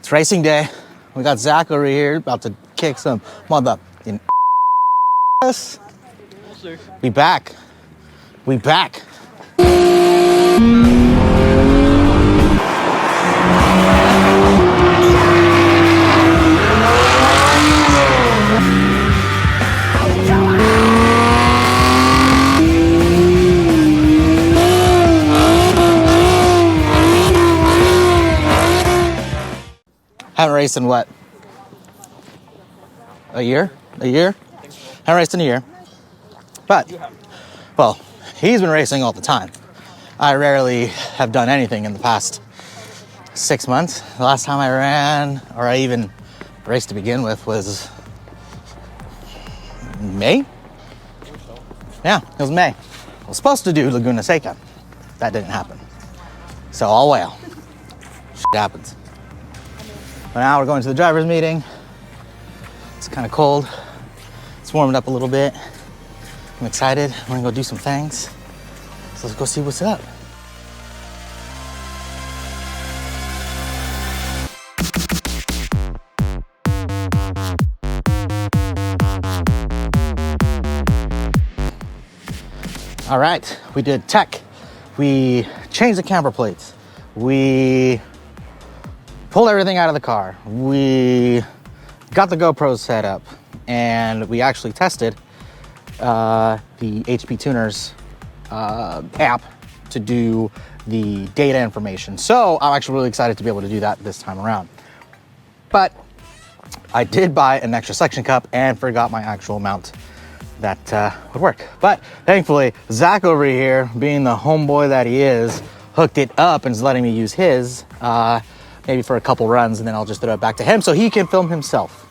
It's racing day. We got Zach over here about to kick some mother in ass. We back. We back. Haven't raced in what? A year? Haven't raced in a year. But, well, he's been racing all the time. I rarely have done anything in the past 6 months. The last time I ran, or I even raced to begin with, was May? Yeah, it was May. I was supposed to do Laguna Seca. That didn't happen. So, all well. Shit happens. But now we're going to the driver's meeting. It's kind of cold. It's warmed up a little bit. I'm excited. We're gonna go do some things. So let's go see what's up. All right, we did tech. We changed the camber plates. We pulled everything out of the car. We got the GoPros set up, and we actually tested the HP Tuners app to do the data information. So I'm actually really excited to be able to do that this time around. But I did buy an extra suction cup and forgot my actual mount that would work. But thankfully, Zach over here, being the homeboy that he is, hooked it up and is letting me use his maybe for a couple runs, and then I'll just throw it back to him so he can film himself.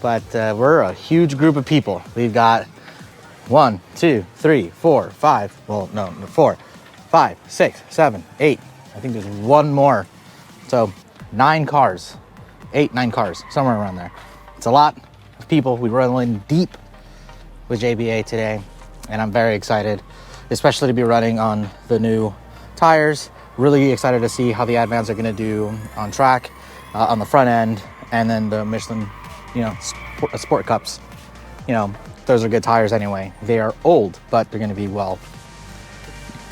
But we're a huge group of people. We've got 1, 2, 3, 4, 5. Well, no, 4, 5, 6, 7, 8. I think there's one more. So 9 cars, 8, 9 cars, somewhere around there. It's a lot of people. We run in deep with JBA today, and I'm very excited, especially to be running on the new tires. Really excited to see how the Advans are going to do on track, on the front end, and then the Michelin, sport cups. Those are good tires anyway. They are old, but they're going to be they're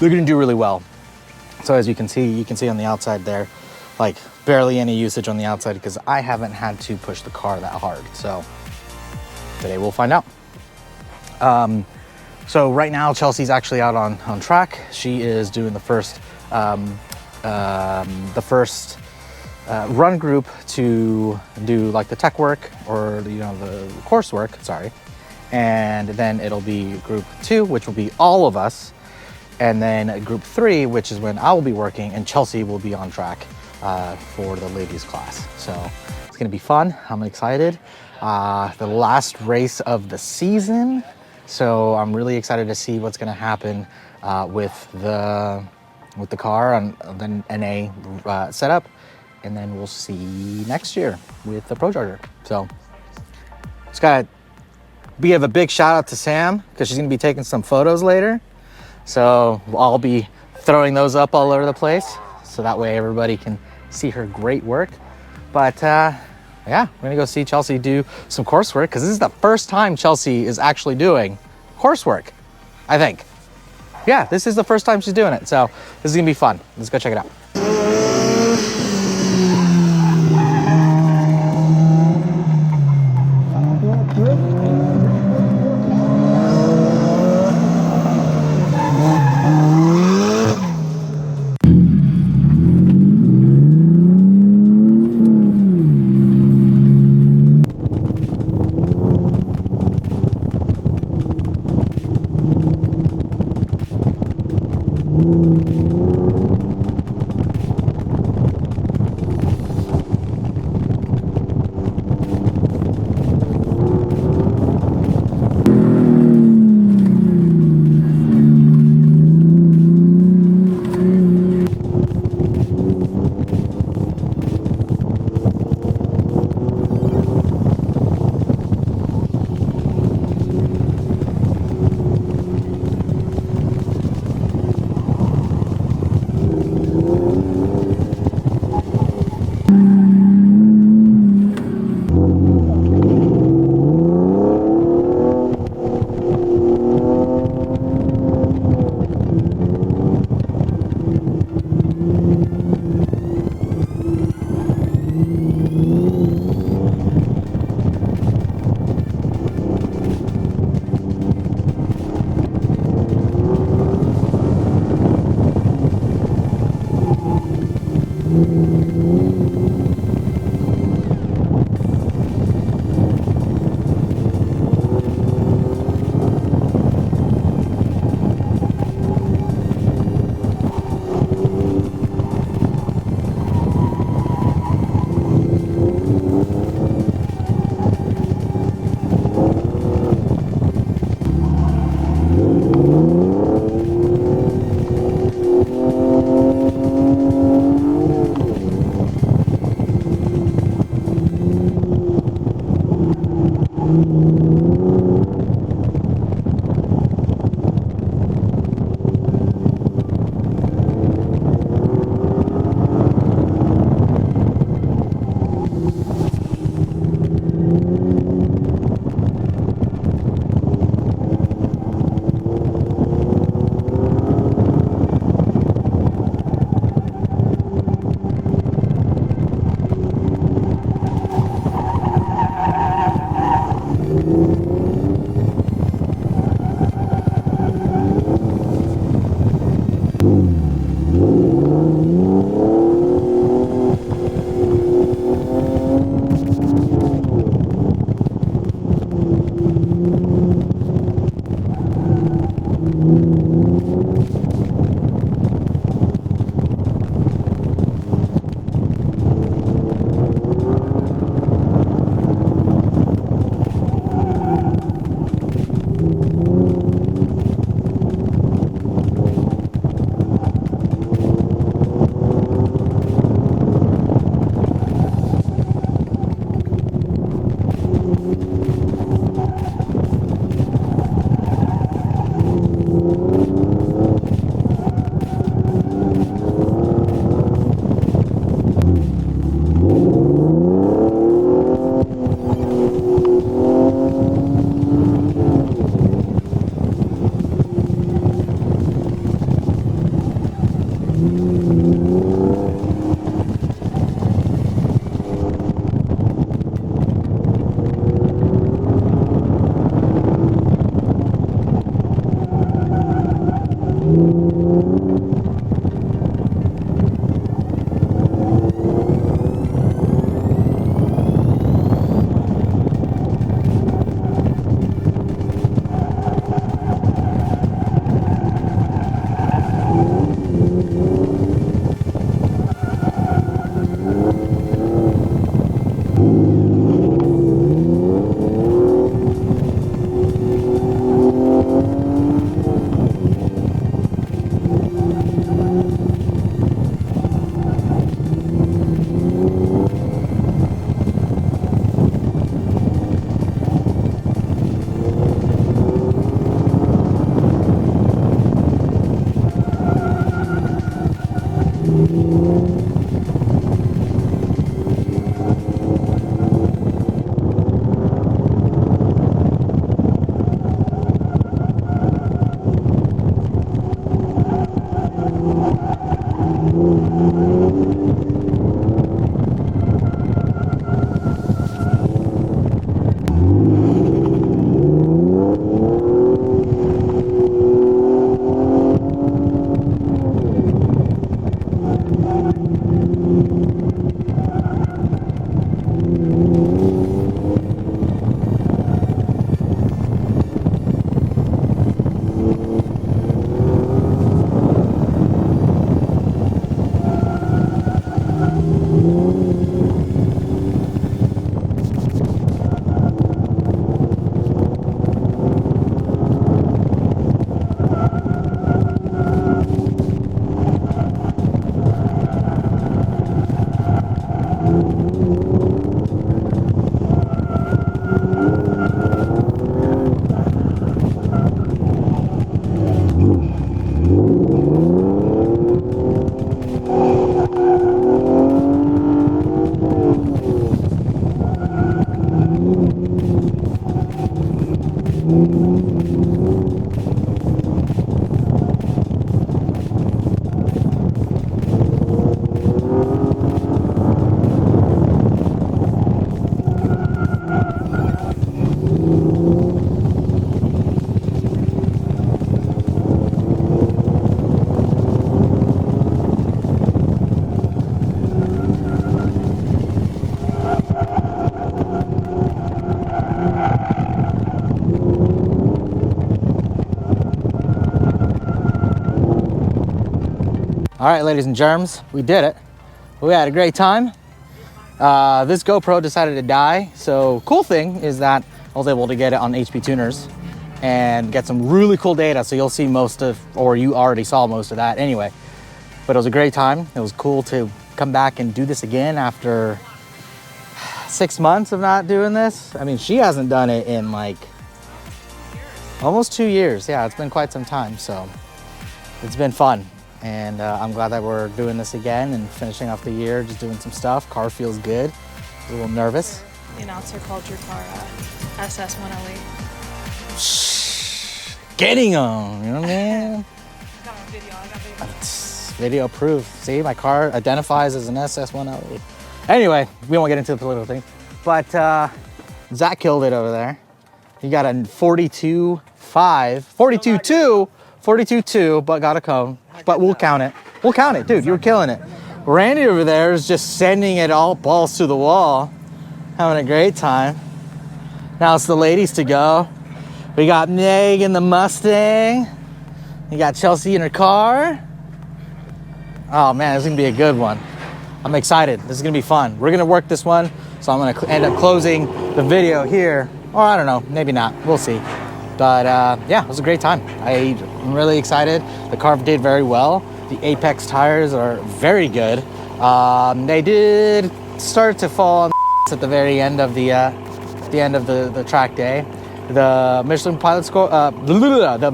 going to do really well. So as you can see on the outside there, like barely any usage on the outside because I haven't had to push the car that hard. So today we'll find out. So right now Chelsea's actually out on track. She is doing the first run group to do like the tech work or the course work, and then it'll be group 2, which will be all of us, and then group 3, which is when I will be working, and Chelsea will be on track for the ladies class. So it's gonna be fun. I'm excited. The last race of the season, so I'm really excited to see what's gonna happen with the car and then NA setup, and then we'll see next year with the Procharger. So just gotta give a big shout out to Sam because she's gonna be taking some photos later. So I'll be throwing those up all over the place so that way everybody can see her great work. But yeah, we're gonna go see Chelsea do some coursework because this is the first time Chelsea is actually doing coursework, I think. Yeah, this is the first time she's doing it. So this is gonna be fun. Let's go check it out. All right, ladies and germs, we did it. We had a great time. This GoPro decided to die. So cool thing is that I was able to get it on HP tuners and get some really cool data. So you'll see most of, or you already saw most of that anyway. But it was a great time. It was cool to come back and do this again after 6 months of not doing this. I mean, she hasn't done it in like almost 2 years. Yeah, it's been quite some time. So it's been fun. And I'm glad that we're doing this again and finishing off the year, just doing some stuff. Car feels good. A little nervous. The announcer called your car SS108. Shh, getting them, you know what I mean? I got video. Video proof. See, my car identifies as an SS108. Anyway, we won't get into the political thing. But Zach killed it over there. He got a 42.5, 42.2, 42.2, but got a cone. But we'll count it. We'll count it, dude. You were killing it. Randy over there is just sending it all balls to the wall, having a great time. Now it's the ladies to go. We got Meg in the Mustang. You got Chelsea in her car. Oh man, this is gonna be a good one. I'm excited. This is gonna be fun. We're gonna work this one, so I'm gonna end up closing the video here. Or I don't know, maybe not. We'll see. But yeah, it was a great time. I'm really excited. The car did very well. The Apex tires are very good. They did start to fall on at the very end of the track day. The Michelin Pilot Score, the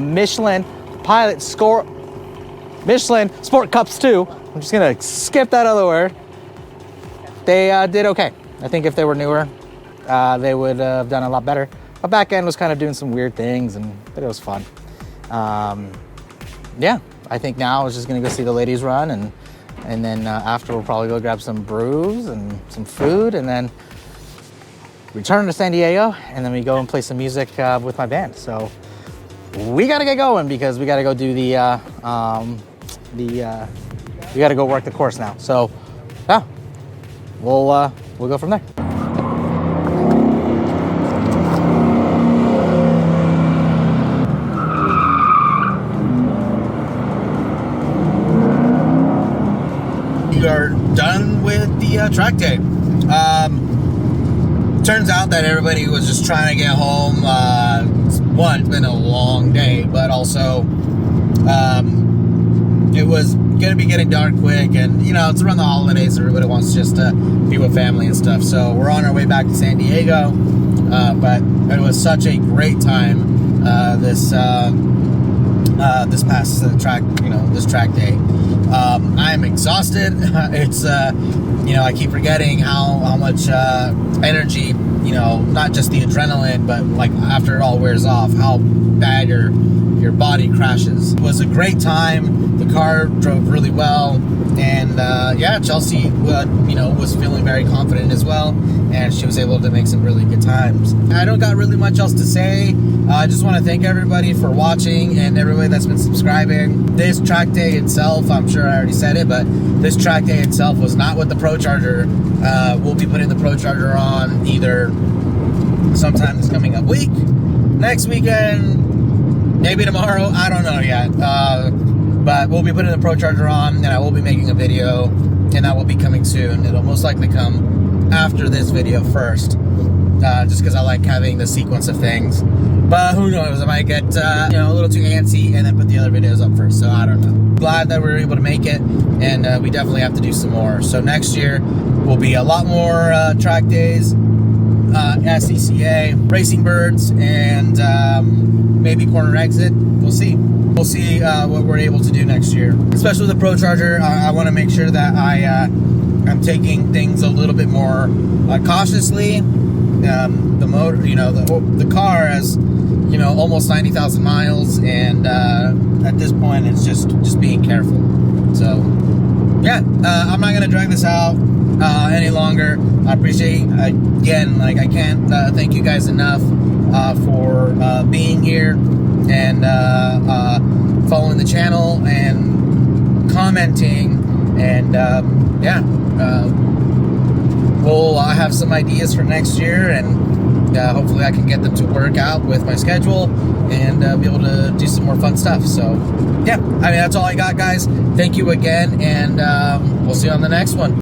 Michelin Sport Cups 2. I'm just gonna skip that other word. They did okay. I think if they were newer, they would have done a lot better. My back end was kind of doing some weird things, but it was fun. Yeah, I think now I was just gonna go see the ladies run, and then after we'll probably go grab some brews and some food, and then return to San Diego, and then we go and play some music with my band. So we gotta get going because we gotta go do we gotta go work the course now. So yeah, we'll go from there. We are done with the track day. Turns out that everybody was just trying to get home. One, it's been a long day, but also it was gonna be getting dark quick, and you know, it's around the holidays. Everybody wants just to be with family and stuff. So we're on our way back to San Diego. But it was such a great time this past track, this track day. I am exhausted. It's I keep forgetting how much energy, not just the adrenaline, but like after it all wears off, how bad your body crashes. It was a great time. The car drove really well, and Chelsea was feeling very confident as well, and she was able to make some really good times. I don't got really much else to say. I just want to thank everybody for watching and everybody that's been subscribing. This track day itself, I'm sure I already said it, but this track day itself was not with the Procharger. We'll be putting the Procharger on either sometime this coming up week, next weekend, maybe tomorrow, I don't know yet. But we'll be putting the Procharger on, and I will be making a video, and that will be coming soon. It'll most likely come after this video first, just because I like having the sequence of things. But who knows, I might get a little too antsy and then put the other videos up first, so I don't know. Glad that we were able to make it, and we definitely have to do some more. So next year will be a lot more track days, SCCA, Racing Birds, and maybe Corner Exit. We'll see. We'll see what we're able to do next year. Especially with the Procharger, I want to make sure that I'm taking things a little bit more cautiously. The motor, the car has, almost 90,000 miles, and at this point, it's just being careful. So, yeah, I'm not gonna drag this out any longer. I appreciate, again, I can't thank you guys enough for being here and following the channel and commenting, and I have some ideas for next year, and hopefully I can get them to work out with my schedule and be able to do some more fun stuff. So yeah, I mean, that's all I got, guys. Thank you again, and we'll see you on the next one.